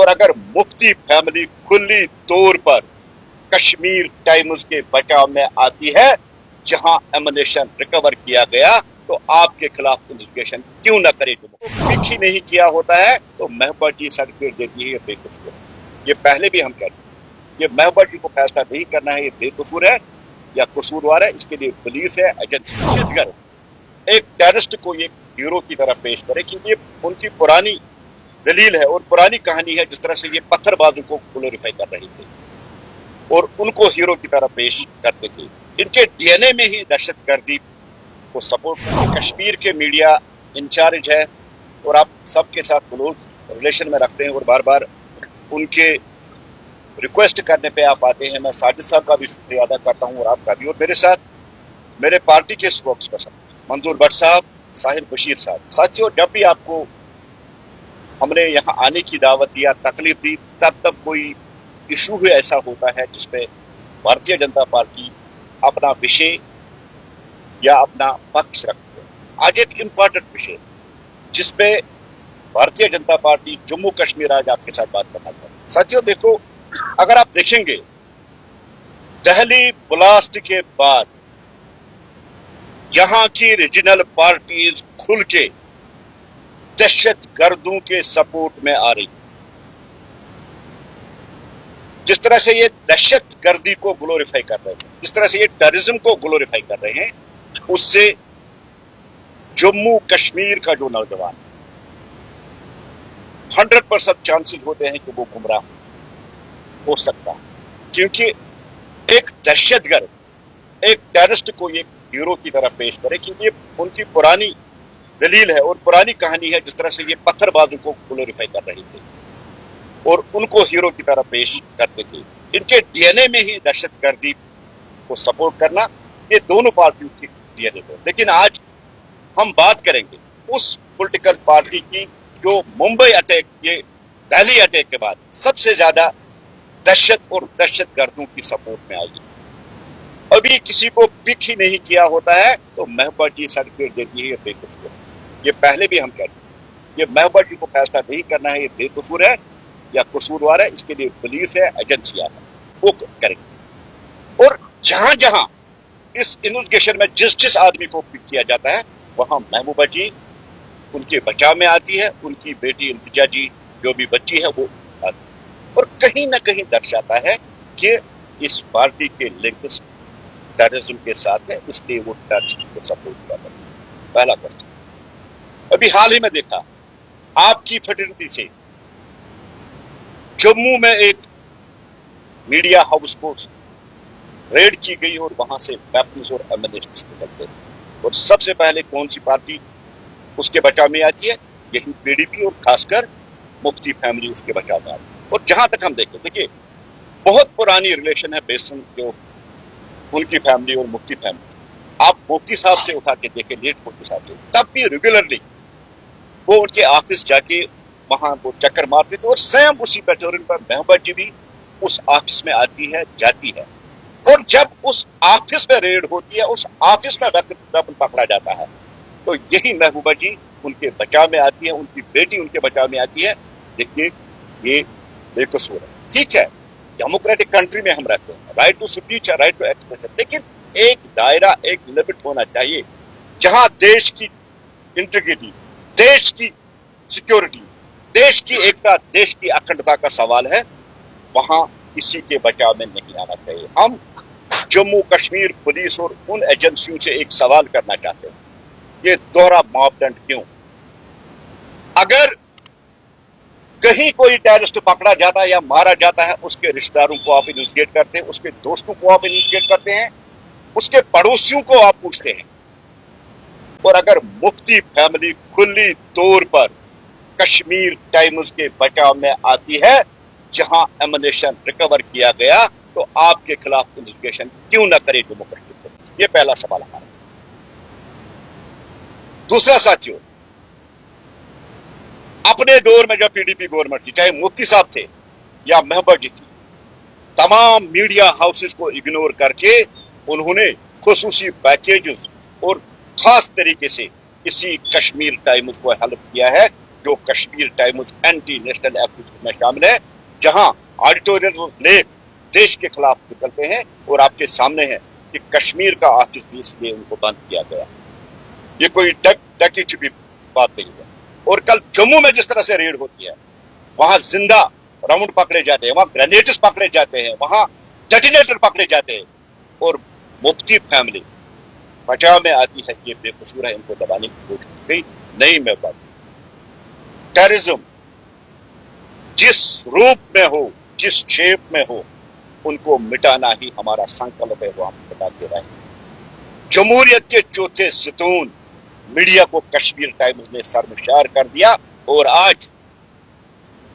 और अगर मुफ्ती फैमिली खुली तौर पर कश्मीर टाइम्स के बचाव में आती है जहां एमुनेशन रिकवर किया गया तो आपके खिलाफ इन्वेस्टिगेशन क्यों न करे? पिक ही नहीं किया होता है तो महबूबा जी सर्टिफिकेट देती है ये बेकसूर है। ये पहले भी हम कहते हैं ये महबूबा जी को फैसला नहीं करना है, ये बेकसूर है या कसूरवार है, इसके लिए पुलिस है, एजेंसी। एक टेररिस्ट को ये हीरो की तरह पेश करे क्योंकि ये उनकी पुरानी दलील है और पुरानी कहानी है, जिस तरह से ये पत्थरबाजों को ग्लोरीफाई कर रही थी और उनको हीरो की तरह पेश करते थे। इनके डीएनए में ही दहशतगर्दी को सपोर्ट करके कश्मीर के मीडिया इंचार्ज है और आप सबके साथ क्लोज रिलेशन में रखते हैं और बार बार उनके रिक्वेस्ट करने पे आप आते हैं। मैं साजिद साहब का भी शुक्रिया अदा करता हूँ और आपका भी, और मेरे साथ मेरे पार्टी के स्पोक्स पर्सन मंजूर भट्ट साहब, साहिर बशीर साहब। साथियों, जब भी आपको हमने यहाँ आने की दावत दिया, तकलीफ दी, तब कोई इशू ही ऐसा होता है जिसपे भारतीय जनता पार्टी अपना विषय या अपना पक्ष रखती है। आज एक इम्पोर्टेंट विषय जिसपे भारतीय जनता पार्टी जम्मू कश्मीर आज आपके साथ बात करना चाहती है। साथियों देखो, अगर आप देखेंगे दिल्ली ब्लास्ट के बाद यहां की रीजनल पार्टीज खुल के दहशत गर्दों के सपोर्ट में आ रही। जिस तरह से ये दहशत गर्दी को ग्लोरीफाई कर रहे हैं, जिस तरह से ये टेररिज्म को ग्लोरीफाई कर रहे हैं, उससे जम्मू कश्मीर का जो नौजवान 100% चांसेस होते हैं कि वो गुमराह हो सकता है, क्योंकि एक दहशतगर्द एक टेररिस्ट को ये हीरो की तरह पेश करे क्योंकि ये उनकी पुरानी दलील है और पुरानी कहानी है, जिस तरह से ये पत्थरबाजों को ग्लोरीफाई कर रही थी और उनको हीरो की तरह पेश करते थे। इनके डीएनए में ही दहशतगर्दी को सपोर्ट करना, ये दोनों पार्टियों की डीएनए को। लेकिन आज हम बात करेंगे उस पॉलिटिकल पार्टी की जो मुंबई अटैक, ये दिल्ली अटैक के बाद सबसे ज्यादा दहशत और दहशतगर्दों की सपोर्ट में आई। अभी किसी को पिक ही नहीं किया होता है तो महबूबा जी सर्टिफिकेट देती है ये बेकसूर है। ये पहले भी हम कहते हैं ये महबूबा जी को फैसला नहीं करना है, ये बेकसूर है या कसूरवार है, इसके लिए पुलिस है, एजेंसियां है, वो करेंगे। और जहां जहां इस इन्वेस्टिगेशन में जिस जिस आदमी को पिक किया जाता है वहां महबूबा जी उनके बचाव में आती है, उनकी बेटी इल्तिजा जी जो भी बच्ची है वो आती है। और कहीं ना कहीं दर्शाता है कि इस पार्टी के लिंक्स टेररिज्म के साथ है, इसलिए वो टेररिज्म को सपोर्ट कर रहे हैं। पहला क्वेश्चन। अभी हाल ही में देखा आपकी फ्रेटर्निटी से जम्मू में एक मीडिया हाउस को रेड की गई और वहां से वेपन्स और एमुनेशन निकलते हैं। और सबसे पहले कौन सी पार्टी उसके बचाव में आती है? यही पीडीपी और खासकर मुफ्ती फैमिली उसके बचाव में आती है। और जहां तक हम देखें, देखिए बहुत पुरानी रिलेशन है बेसन जो उनकी फैमिली और मुफ्ती फैमिली। आप मुफ्ती साहब से उठा के देखें, लेट मुफ्ती साहब से, तब भी रेगुलरली वो उनके ऑफिस जाके वहां वो चक्कर मारते थे और सेम उसी पैटर्न पर महबूबा जी भी उस ऑफिस में आती है, जाती है। और जब उस ऑफिस में रेड होती है, उस ऑफिस में वेपन पकड़ा जाता है, तो यही महबूबा जी उनके बचाव में आती है, उनकी बेटी उनके बचाव में आती है। देखिए ये बेकसूर है, ठीक है, डेमोक्रेटिक कंट्री में हम रहते हैं, right to speech, right to expression, लेकिन एक दायरा, एक लिमिट होना चाहिए जहां देश की इंटीग्रिटी, देश की सिक्योरिटी, देश की एकता, देश की अखंडता का सवाल है, वहां किसी के बचाव में नहीं आना चाहिए। हम जम्मू कश्मीर पुलिस और उन एजेंसियों से एक सवाल करना चाहते हैं, ये दोहरा मापदंड क्यों? अगर कहीं कोई टेररिस्ट पकड़ा जाता है या मारा जाता है, उसके रिश्तेदारों को आप इन्वेस्टिगेट करते हैं, उसके दोस्तों को आप इन्वेस्टिगेट करते हैं, उसके पड़ोसियों को आप पूछते हैं। और अगर मुफ्ती फैमिली खुली तौर पर कश्मीर टाइम्स के बचाव में आती है जहां एमुनेशन रिकवर किया गया, तो आपके खिलाफ इन्वेस्टिगेशन क्यों न करे जम्मू कश्मीर पुलिस? ये पहला सवाल हमारा। दूसरा साथियों, अपने दौर में जब पीडीपी गवर्नमेंट थी, चाहे मुफ्ती साहब थे या महबूबा जी थी, तमाम मीडिया हाउसेस को इग्नोर करके उन्होंने खुसूसी पैकेजेस और खास तरीके से इसी कश्मीर टाइम्स को हेल्प किया है जो Kashmir times anti national activity में शामिल है, जहां ऑडिटोरियल लेख देश के खिलाफ निकलते हैं और आपके सामने है कि कश्मीर का आतिश भी इसलिए उनको बंद किया गया। ये कोई डकी छिपी बात नहीं है। और कल जम्मू में जिस तरह से रेड होती है, वहां जिंदा राउंड पकड़े जाते हैं, वहां ग्रेनेड्स पकड़े जाते हैं, वहां डेटोनेटर पकड़े जाते हैं, और मुफ्ती फैमिली बचाव में आती है। ये बेकसूर है, इनको दबाने की कोशिश की गई। नहीं, मैं बात टेररिज्म जिस रूप में हो, जिस शेप में हो, उनको मिटाना ही हमारा संकल्प है, वो हम बताते रहे। जमहूरियत के चौथे सतून मीडिया को कश्मीर टाइम्स ने शर्मसार कर दिया और आज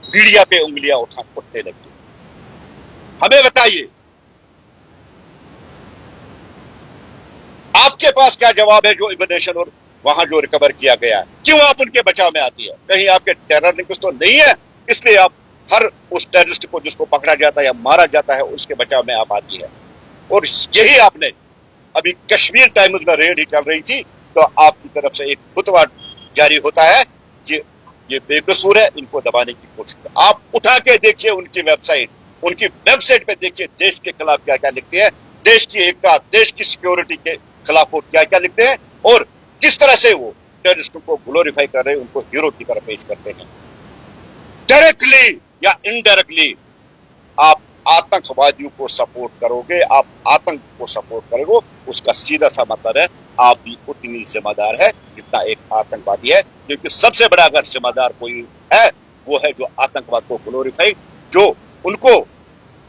मीडिया पे उंगलियां उठने लगी। हमें बताइए, आपके पास क्या जवाब है जो इन्फॉर्मेशन और वहां जो रिकवर किया गया है, क्यों आप उनके बचाव में आती है? कहीं आपके टेरर लिंक्स तो नहीं है, इसलिए आप हर उस टेररिस्ट को जिसको पकड़ा जाता है या मारा जाता है उसके बचाव में आप आती है। और यही आपने अभी कश्मीर टाइम्स में रेड ही चल रही थी तो आपकी तरफ से एक फतवा जारी होता है कि ये बेकसूर है, इनको दबाने की कोशिश। आप उठा के देखिए उनकी वेबसाइट पे देखिए देश के खिलाफ क्या क्या लिखते हैं, देश की एकता, देश की सिक्योरिटी के खिलाफ वो क्या क्या लिखते हैं और किस तरह से वो टेररिस्टों को ग्लोरीफाई कर रहे हैं, उनको हीरो की तरह पेश करते हैं। डायरेक्टली या इनडायरेक्टली आप आतंकवादियों को सपोर्ट करोगे, आप आतंक को सपोर्ट करोगे, उसका सीधा सा मतलब है आप भी उतनी जिम्मेदार है जितना एक आतंकवादी है। क्योंकि सबसे बड़ा अगर जिम्मेदार कोई है वो है जो आतंकवाद को ग्लोरीफाई, जो उनको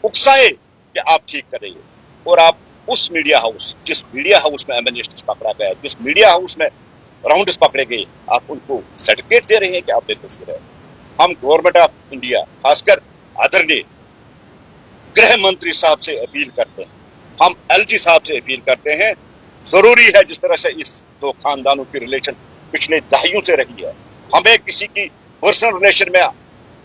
उकसाए कि आप ठीक कर रही हो। और आप उस मीडिया हाउस, जिस मीडिया हाउस में एमएनएसटी पकड़ा गया, जिस मीडिया हाउस में राउंड्स पकड़े गए, आप उनको सर्टिफिकेट दे रहे हैं कि आप बेकसूर है। हम गवर्नमेंट ऑफ इंडिया, खासकर आदरणीय गृह मंत्री साहब से अपील करते हैं, हम एलजी साहब से अपील करते हैं, जरूरी है जिस तरह से इस दो खानदानों की रिलेशन पिछले दहाइयों से रही है, हमें किसी की पर्सनल रिलेशन में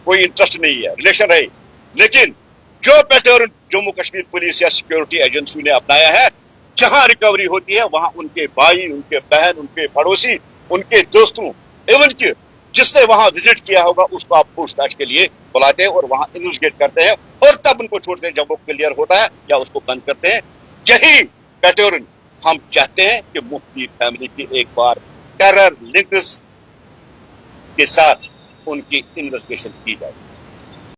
कोई इंटरेस्ट नहीं है, रिलेशन रहे, लेकिन जो पैटर्न जम्मू कश्मीर पुलिस या सिक्योरिटी एजेंसी ने अपनाया है, जहां रिकवरी होती है वहां उनके भाई, उनके बहन, उनके पड़ोसी, उनके दोस्तों, इवन कि जिसने वहां विजिट किया होगा उसको आप पूछताछ के लिए बुलाते हैं और वहां इन्वेस्टिगेट करते हैं और तब उनको छोड़ते हैं जब वो क्लियर होता है या उसको बंद करते हैं। यही पैटर्न हम चाहते हैं कि मुफ्ती फैमिली की एक बार टेरर लिंक्स के साथ उनकी इन्वेस्टिगेशन की जाए।